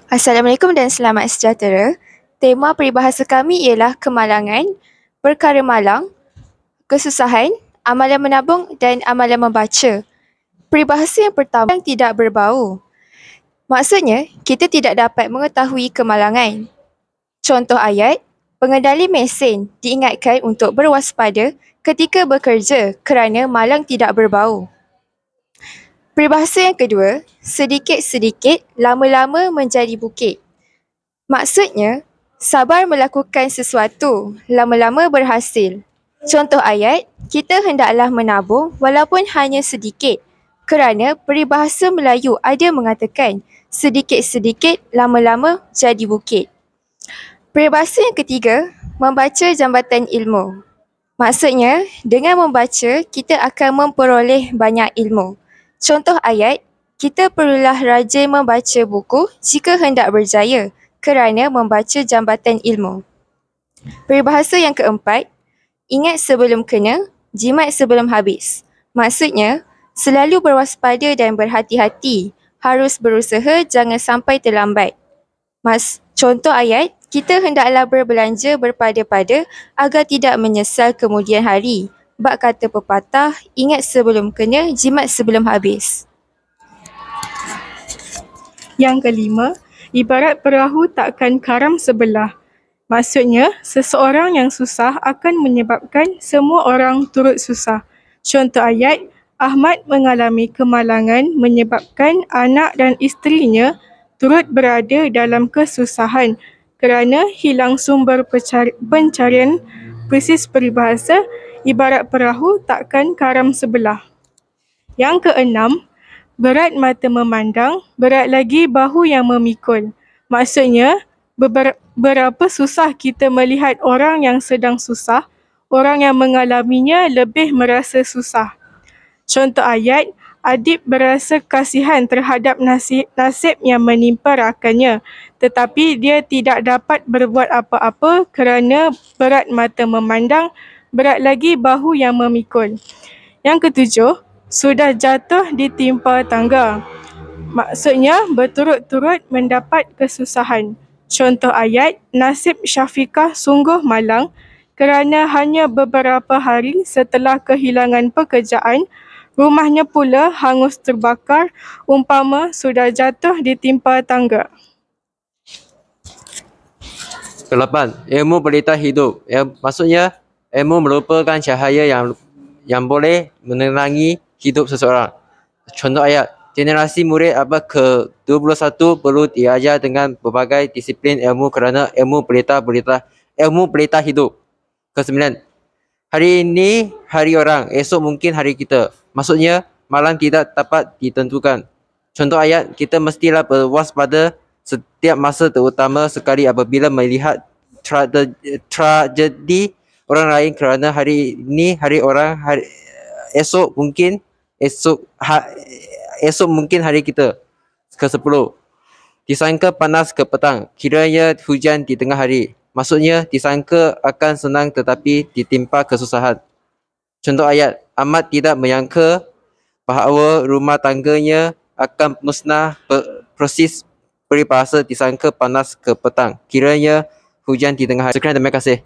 Assalamualaikum dan selamat sejahtera. Tema peribahasa kami ialah kemalangan, perkara malang, kesusahan, amalan menabung dan amalan membaca. Peribahasa yang pertama, yang tidak berbau. Maksudnya, kita tidak dapat mengetahui kemalangan. Contoh ayat, pengendali mesin diingatkan untuk berwaspada ketika bekerja kerana malang tidak berbau. Peribahasa yang kedua, sedikit-sedikit lama-lama menjadi bukit. Maksudnya, sabar melakukan sesuatu, lama-lama berhasil. Contoh ayat, kita hendaklah menabung walaupun hanya sedikit, kerana peribahasa Melayu ada mengatakan, sedikit-sedikit lama-lama jadi bukit. Peribahasa yang ketiga, membaca jambatan ilmu. Maksudnya, dengan membaca, kita akan memperoleh banyak ilmu. Contoh ayat, kita perlulah rajin membaca buku jika hendak berjaya kerana membaca jambatan ilmu. Peribahasa yang keempat, ingat sebelum kena, jimat sebelum habis. Maksudnya, selalu berwaspada dan berhati-hati, harus berusaha jangan sampai terlambat. Contoh ayat, kita hendaklah berbelanja berpada-pada agar tidak menyesal kemudian hari. Bab kata pepatah, ingat sebelum kena, jimat sebelum habis. Yang kelima, ibarat perahu takkan karam sebelah. Maksudnya, seseorang yang susah akan menyebabkan semua orang turut susah. Contoh ayat, Ahmad mengalami kemalangan menyebabkan anak dan isterinya turut berada dalam kesusahan kerana hilang sumber pencarian. Persis peribahasa, ibarat perahu takkan karam sebelah. Yang keenam, berat mata memandang, berat lagi bahu yang memikul. Maksudnya, berapa susah kita melihat orang yang sedang susah, orang yang mengalaminya lebih merasa susah. Contoh ayat, Adib berasa kasihan terhadap nasib yang menimpa rakannya, tetapi dia tidak dapat berbuat apa-apa kerana berat mata memandang, berat lagi bahu yang memikul. Yang ketujuh, sudah jatuh ditimpa tangga. Maksudnya berturut-turut mendapat kesusahan. Contoh ayat, nasib Syafiqah sungguh malang kerana hanya beberapa hari setelah kehilangan pekerjaan, rumahnya pula hangus terbakar, umpama sudah jatuh ditimpa tangga. Kelapan, ilmu pelita hidup. Maksudnya, ilmu merupakan cahaya yang boleh menerangi hidup seseorang. Contoh ayat, generasi murid abad ke-21 perlu diajar dengan berbagai disiplin ilmu kerana ilmu pelita hidup. Kesembilan, hari ini hari orang, esok mungkin hari kita. Maksudnya, malam tidak dapat ditentukan. Contoh ayat, kita mestilah berwaspada setiap masa, terutama sekali apabila melihat tragedi orang lain kerana hari ini hari orang, esok mungkin hari kita. Ke-10, disangka panas ke petang, kiranya hujan di tengah hari. Maksudnya, disangka akan senang tetapi ditimpa kesusahan. Contoh ayat, Ahmad tidak menyangka bahawa rumah tangganya akan musnah. Persis peribahasa disangka panas ke petang, kiranya hujan di tengah hari. Sekian, terima kasih.